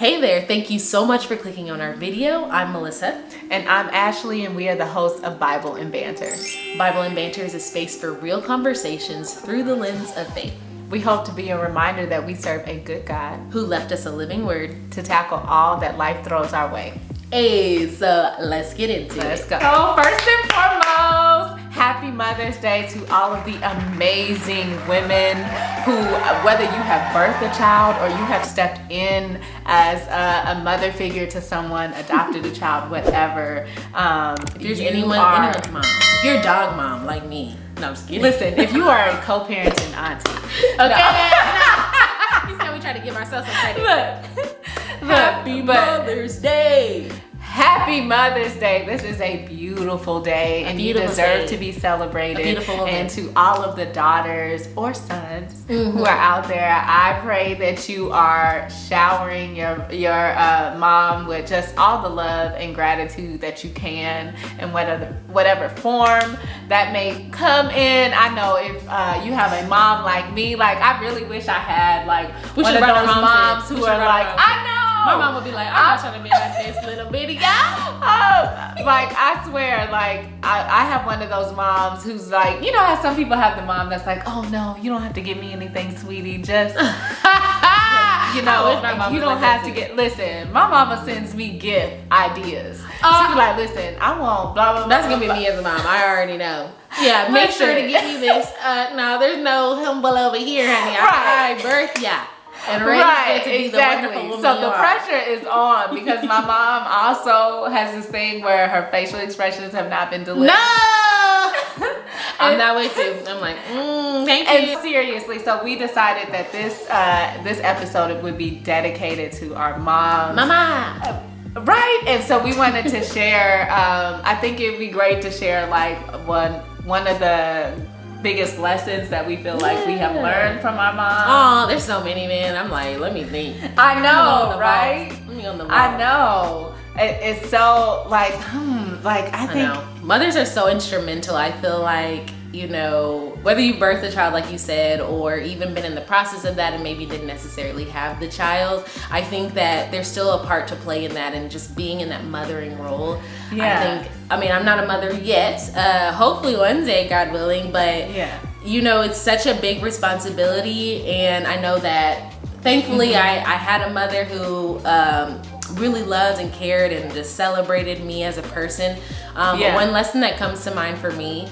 Hey there, thank you so much for clicking on our video. I'm Melissa. And I'm Ashley, and we are the hosts of Bible and Banter. Bible and Banter is a space for real conversations through the lens of faith. We hope to be a reminder that we serve a good God who left us a living word to tackle all that life throws our way. Hey, so let's get into it. Let's go. So first and foremost, happy Mother's Day to all of the amazing women who, whether you have birthed a child or you have stepped in as a mother figure to someone, adopted a child, whatever. If there's anyone's mom. If you're a dog mom like me. No, I'm just kidding. Listen, if you are a co-parenting auntie. Okay, no. You said we try to give ourselves some credit. Happy Mother's Day. Happy Mother's Day. This is a beautiful day and you deserve to be celebrated. A beautiful woman. And to all of the daughters or sons who are out there, I pray that you are showering your mom with just all the love and gratitude that you can in whatever form that may come in. I know if you have a mom like me, like I really wish I had like one of those moms who are like, I know. My mom would be like, I'm not trying to be like this little bitty guy. Like, I swear, like, I have one of those moms who's like, you know how some people have the mom that's like, oh no, you don't have to give me anything, sweetie, just, you know, you don't have to get, listen, my mama sends me gift ideas. She be like, listen, I want blah, blah, blah. That's gonna be me as a mom, I already know. Yeah, make sure to give me this. No, there's no humble over here, honey. I birth ya. And right, exactly. So the pressure is on because my mom also has this thing where her facial expressions have not been delivered. No! I'm that way too. I'm like, thank you. And seriously, so we decided that this episode would be dedicated to our moms. Mama! Right, and so we wanted to share, I think it'd be great to share like one of the biggest lessons that we feel like we have learned from our mom. Oh, there's so many, man. I'm like, let me think. I know, right? Let me on the wall. I know. It's so like, I think mothers are so instrumental. I feel like, you know, whether you birthed a child like you said, or even been in the process of that and maybe didn't necessarily have the child, I think that there's still a part to play in that and just being in that mothering role. Yeah. I mean, I'm not a mother yet. Hopefully one day, God willing, but yeah, you know, it's such a big responsibility. And I know that thankfully I had a mother who really loved and cared and just celebrated me as a person. But one lesson that comes to mind for me,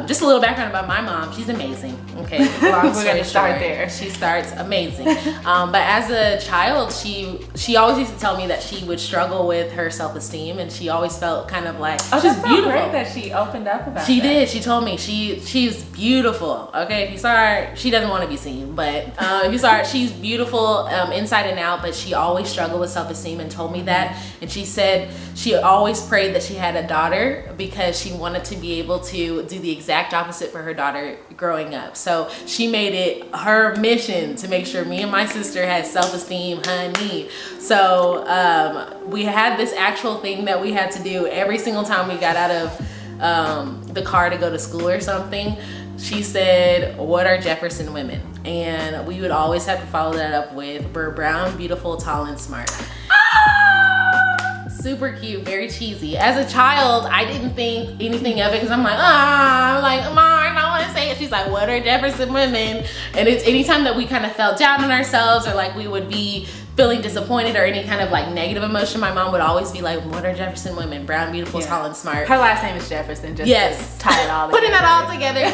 just a little background about my mom. She's amazing. Okay, we're gonna start there. She starts amazing. But as a child, she always used to tell me that she would struggle with her self-esteem, and she always felt kind of like she's beautiful. Great that she opened up about. She did. She told me she's beautiful. Okay, if you saw her, she doesn't want to be seen, but if you saw her, she's beautiful inside and out. But she always struggled with self-esteem and told me that. And she said she always prayed that she had a daughter because she wanted to be able to do the exact opposite for her daughter growing up. So she made it her mission to make sure me and my sister had self-esteem, honey. So we had this actual thing that we had to do every single time we got out of the car to go to school or something. She said, what are Jefferson women? And we would always have to follow that up with, we're brown, beautiful, tall, and smart. Super cute, very cheesy. As a child, I didn't think anything of it because I'm like, Mom, I don't want to say it. She's like, what are Jefferson women? And it's anytime that we kind of felt down on ourselves or like we would be feeling disappointed or any kind of like negative emotion, my mom would always be like, what are Jefferson women? Brown, beautiful, tall, and smart. Her last name is Jefferson, just to tie it all together. Putting that all together.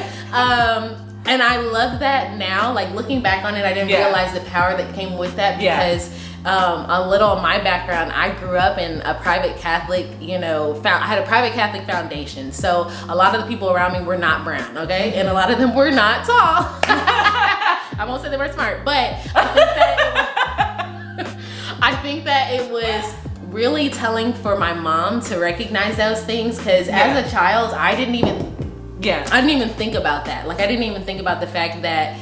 And I love that now, like looking back on it, I didn't realize the power that came with that because a little of my background, I grew up in a private Catholic, I had a private Catholic foundation. So a lot of the people around me were not brown, okay? And a lot of them were not tall. I won't say they were smart, but I think that it was really telling for my mom to recognize those things because as a child, I didn't even think about that. Like I didn't even think about the fact that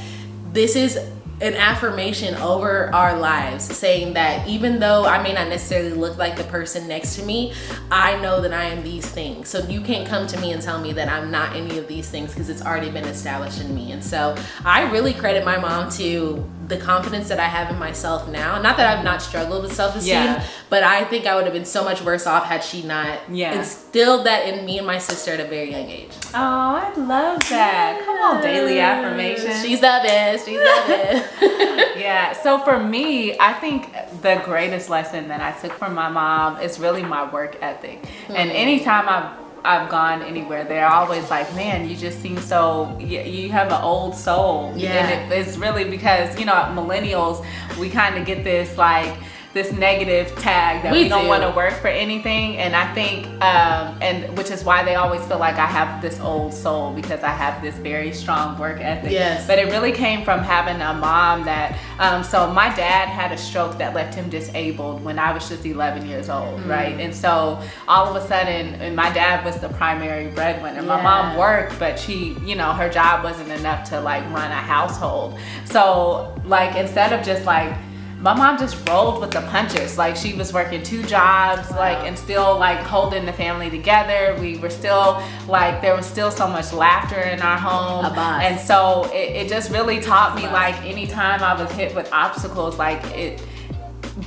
this is an affirmation over our lives, saying that even though I may not necessarily look like the person next to me, I know that I am these things. So you can't come to me and tell me that I'm not any of these things because it's already been established in me. And so I really credit my mom to the confidence that I have in myself now. Not that I've not struggled with self-esteem, but I think I would have been so much worse off had she not instilled that in me and my sister at a very young age. Oh, I love that. Come on, daily affirmation. She's the best. She's the best. Yeah. So for me, I think the greatest lesson that I took from my mom is really my work ethic. And anytime I've gone anywhere, they're always like, man, you just seem so, you have an old soul. And it's really because, you know, millennials, we kind of get this like, this negative tag that we don't want to work for anything. And I think, and which is why they always feel like I have this old soul, because I have this very strong work ethic. Yes. But it really came from having a mom that, so my dad had a stroke that left him disabled when I was just 11 years old, right? And so all of a sudden, and my dad was the primary breadwinner. My mom worked, but she, you know, her job wasn't enough to like run a household. So like, instead of just like, my mom just rolled with the punches. Like, she was working 2 jobs, like, and still like holding the family together. We were still like, there was still so much laughter in our home. And so it just really taught me, like, anytime I was hit with obstacles, like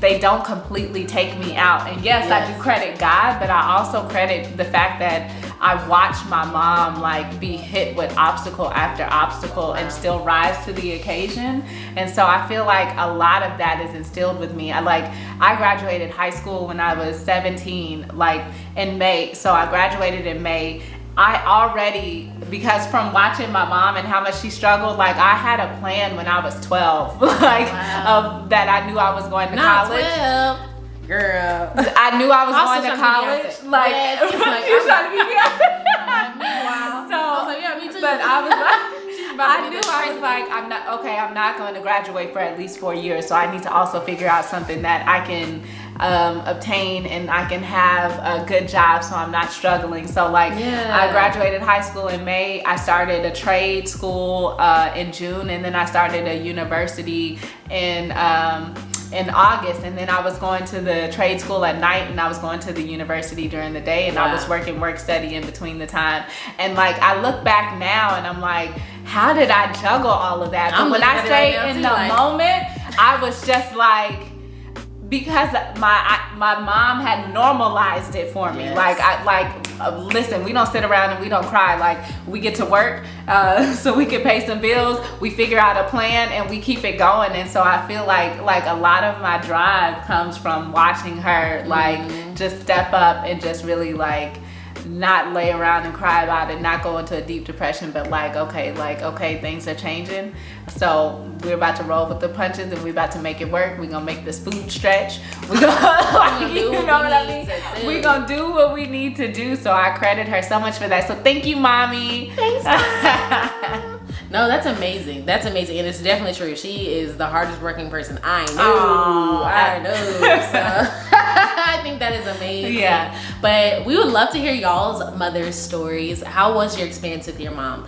they don't completely take me out. And yes, I do credit God, but I also credit the fact that I watched my mom like be hit with obstacle after obstacle and still rise to the occasion. And so I feel like a lot of that is instilled with me. I graduated high school when I was 17, like in May. So I graduated in May. I already, because from watching my mom and how much she struggled, like I had a plan when I was 12, like of that I knew I was going to college. 12. Girl, I knew I was going to college. Like, you trying to be Beyonce? Wow. So I was like, yeah, me too. But I was like, I knew I was like, I'm not going to graduate for at least 4 years. So I need to also figure out something that I can obtain and I can have a good job so I'm not struggling. So like, I graduated high school in May. I started a trade school in June, and then I started a university in August, and then I was going to the trade school at night, and I was going to the university during the day, and I was working work study in between the time. And like, I look back now and I'm like, how did I juggle all of that? But when I say in the moment, I was just like, because my mom had normalized it for me. Listen, we don't sit around and we don't cry. Like, we get to work so we can pay some bills. We figure out a plan and we keep it going. And so I feel like a lot of my drive comes from watching her like just step up and just really like not lay around and cry about it, not go into a deep depression, but okay, things are changing. So we're about to roll with the punches and we're about to make it work. We're gonna make this food stretch. We're gonna, you know what I mean? We're gonna do what we need to do. So I credit her so much for that. So thank you, Mommy. Thanks, Mom. No, that's amazing. That's amazing. And it's definitely true. She is the hardest working person I know. I know. So I think that is amazing. Yeah. But we would love to hear y'all's mother's stories. How was your experience with your mom?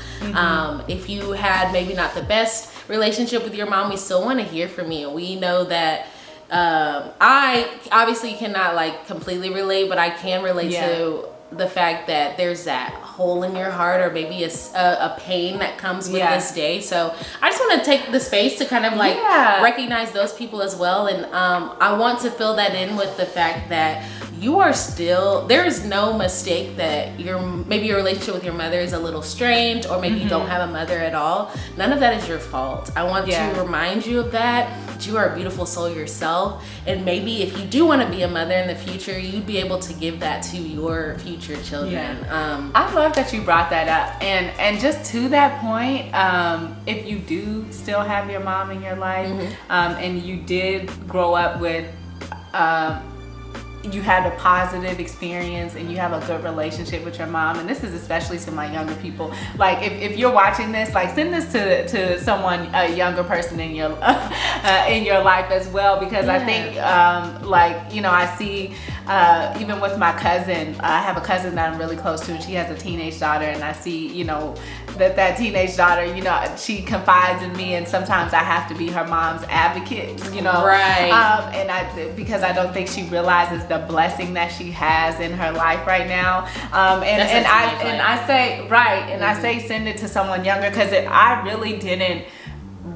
If you had maybe not the best relationship with your mom, we still want to hear from you. We know that I obviously cannot like completely relate, but I can relate to the fact that there's that hole in your heart, or maybe a pain that comes with this day. So I just want to take the space to kind of like recognize those people as well. And I want to fill that in with the fact that you are still, there is no mistake that maybe your relationship with your mother is a little strained, or maybe you don't have a mother at all. None of that is your fault. I want to remind you of that you are a beautiful soul yourself. And maybe if you do want to be a mother in the future, you'd be able to give that to your future children. I love that you brought that up. And just to that point, if you do still have your mom in your life, and you did grow up with you had a positive experience and you have a good relationship with your mom, and this is especially to my younger people, like if you're watching this, like send this to someone, a younger person in your life as well, because I think like, you know, I see even with my cousin, I have a cousin that I'm really close to, and she has a teenage daughter, and I see, you know, that teenage daughter, you know, she confides in me, and sometimes I have to be her mom's advocate, you know, and because I don't think she realizes the blessing that she has in her life right now, and I say send it to someone younger, because I really didn't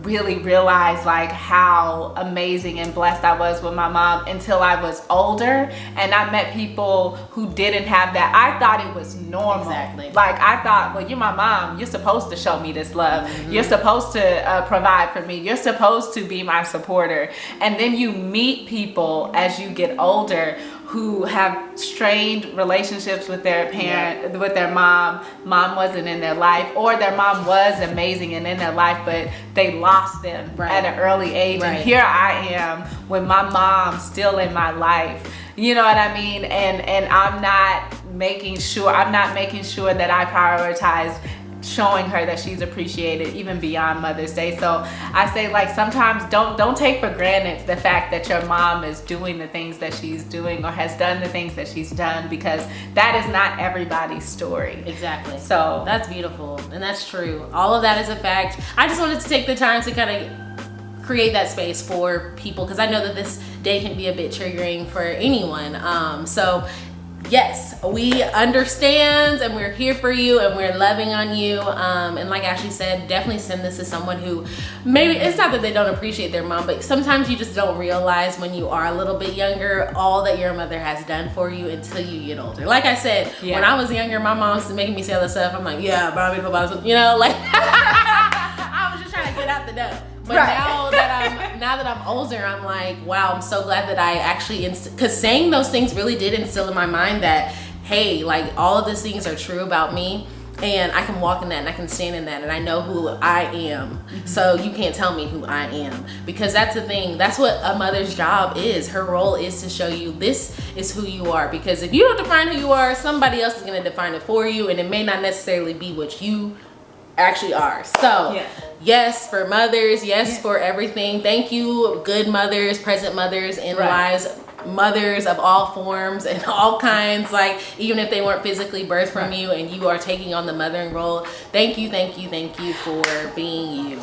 really realize like how amazing and blessed I was with my mom until I was older and I met people who didn't have that. I thought it was normal. Exactly. Like I thought, well, you're my mom, you're supposed to show me this love. You're supposed to provide for me. You're supposed to be my supporter. And then you meet people as you get older who have strained relationships with their parent, with their mom. Mom wasn't in their life, or their mom was amazing and in their life, but they lost them at an early age. And here I am with my mom still in my life. You know what I mean? And I'm not making sure that I prioritize showing her that she's appreciated even beyond Mother's Day. So I say, like, sometimes don't take for granted the fact that your mom is doing the things that she's doing or has done the things that she's done, because that is not everybody's story. Exactly. So that's beautiful, and that's true. All of that is a fact. I just wanted to take the time to kind of create that space for people, because I know that this day can be a bit triggering for anyone. So yes, we understand, and we're here for you, and we're loving on you. And like Ashley said, definitely send this to someone who maybe, it's not that they don't appreciate their mom, but sometimes you just don't realize when you are a little bit younger all that your mother has done for you until you get older. Like I said, when I was younger, my mom's making me say all this stuff. I'm like, yeah, mommy, you know, like I was just trying to get out the door. But now that I'm older, I'm like, wow, I'm so glad that I actually, because saying those things really did instill in my mind that, hey, like, all of these things are true about me, and I can walk in that and I can stand in that, and I know who I am. So you can't tell me who I am, because that's the thing. That's what a mother's job is. Her role is to show you this is who you are, because if you don't define who you are, somebody else is going to define it for you, and it may not necessarily be what you actually are. So yes, for mothers, yes, for everything. Thank you, good mothers, present mothers, in lives, mothers of all forms and all kinds, like even if they weren't physically birthed from you and you are taking on the mothering role. Thank you for being you.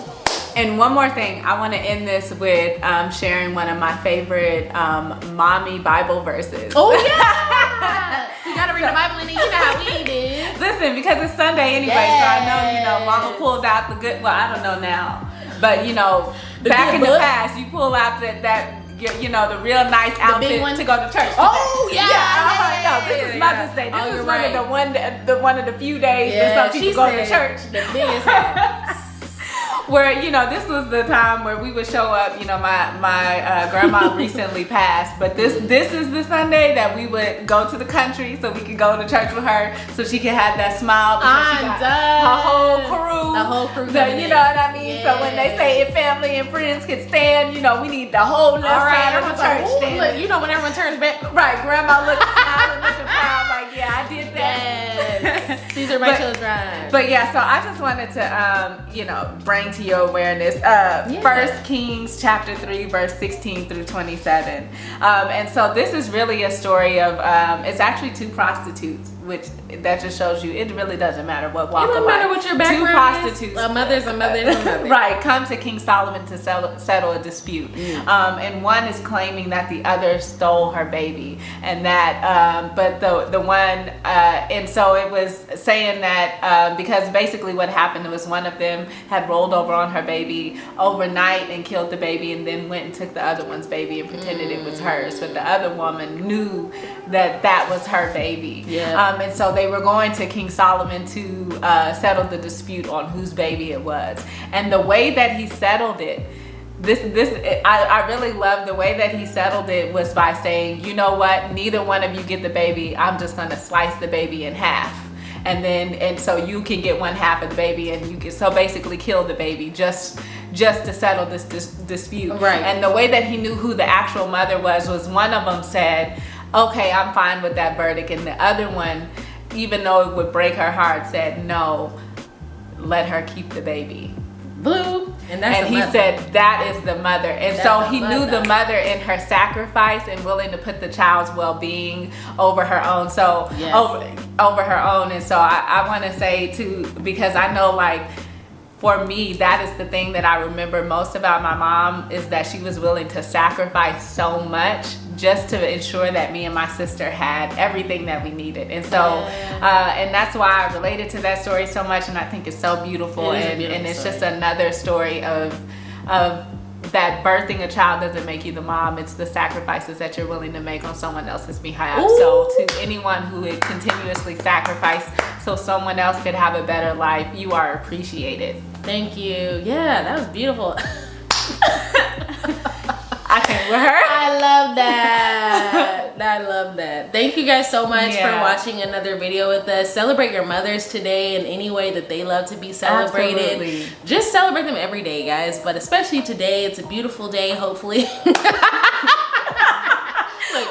And one more thing, I want to end this with sharing one of my favorite mommy Bible verses. Oh yeah! You gotta read the Bible in it, you know how we do. Listen, because it's Sunday anyway, so I know, you know, mama pulled out the good, well, I don't know now, but you know, back in the past, you pull out that you know, the real nice outfit to go to church. Oh No, this is Mother's Day. This is one of the few days that some people go to church. The biggest hat. Where, you know, this was the time where we would show up. You know, my grandma recently passed, but this is the Sunday that we would go to the country so we could go to church with her, so she could have that smile, because she got her whole crew. The whole crew. You know what I mean? So when they say if family and friends could stand, you know, we need the whole left side of the church standing. Look, you know, when everyone turns back. Right, grandma looking smiling, looking proud, like, yeah, I did that. Yes. These are my children. But yeah, so I just wanted to, you know, bring to your awareness 1 Kings chapter 3 verse 16 through 27. And so this is really a story of it's actually two prostitutes, which that just shows you it really doesn't matter what walk of life. It doesn't matter what your background Two prostitutes, a mother's a mother. right, come to King Solomon to settle a dispute. And one is claiming that the other stole her baby, and that but the one and so it was saying that because basically what happened was one of them had rolled over on her baby overnight and killed the baby, and then went and took the other one's baby and pretended it was hers, but the other woman knew that was her baby. And so they were going to King Solomon to settle the dispute on whose baby it was. And the way that he settled it, I really love the way that he settled it, was by saying, you know what, neither one of you get the baby, I'm just gonna slice the baby in half, and so you can get one half of the baby, and you can so basically kill the baby just to settle this dispute. Right. And the way that he knew who the actual mother was one of them said, okay, I'm fine with that verdict, and the other one, even though it would break her heart, said, no, let her keep the baby. Blue. And he said that is the mother. And so he knew the mother in her sacrifice and willing to put the child's well-being over her own. So over her own. And so I want to say too, because I know, like, for me, that is the thing that I remember most about my mom, is that she was willing to sacrifice so much just to ensure that me and my sister had everything that we needed. And so and that's why I related to that story so much, and I think it's so beautiful. And it's just another story of that birthing a child doesn't make you the mom. It's the sacrifices that you're willing to make on someone else's behalf. Ooh. So to anyone who would continuously sacrifice so someone else could have a better life, you are appreciated. Thank you. Yeah, that was beautiful. I can't with her. I love that. I love that. Thank you guys so much for watching another video with us. Celebrate your mothers today in any way that they love to be celebrated. Absolutely. Just celebrate them every day, guys, but especially today. It's a beautiful day, hopefully.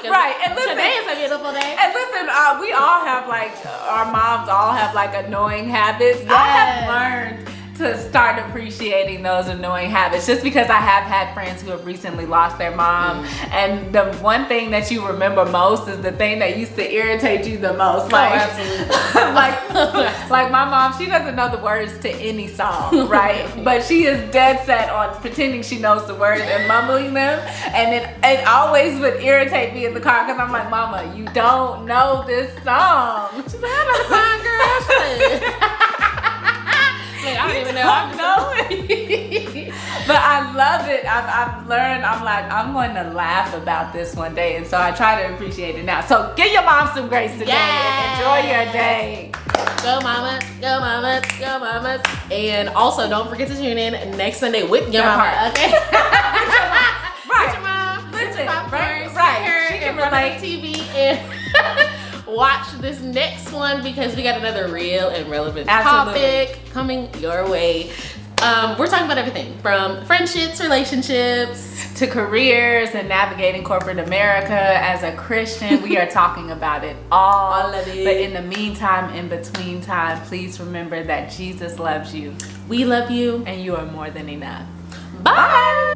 Right, and listen, today is a beautiful day. And listen, we all have like, our moms all have like annoying habits. Yes. I have learned to start appreciating those annoying habits just because I have had friends who have recently lost their mom, and the one thing that you remember most is the thing that used to irritate you the most. Like, absolutely. like my mom, she doesn't know the words to any song, right? But she is dead set on pretending she knows the words and mumbling them, and it always would irritate me in the car because I'm like, Mama, you don't know this song. She's like, I know the song, girl. Like, I don't even know. But I love it. I've learned, I'm like, I'm going to laugh about this one day. And so I try to appreciate it now. So give your mom some grace today. Yes. Enjoy your day. Go mamas, go mamas, go mamas. And also don't forget to tune in next Sunday with your mama, okay? Right. With your mom, Listen, right. right. She can relate TV and watch this next one because we got another real and relevant topic coming your way. We're talking about everything from friendships, relationships, to careers and navigating corporate America as a Christian. We are talking about it all of it. But in the meantime, in between time, please remember that Jesus loves you. We love you. And you are more than enough. Bye.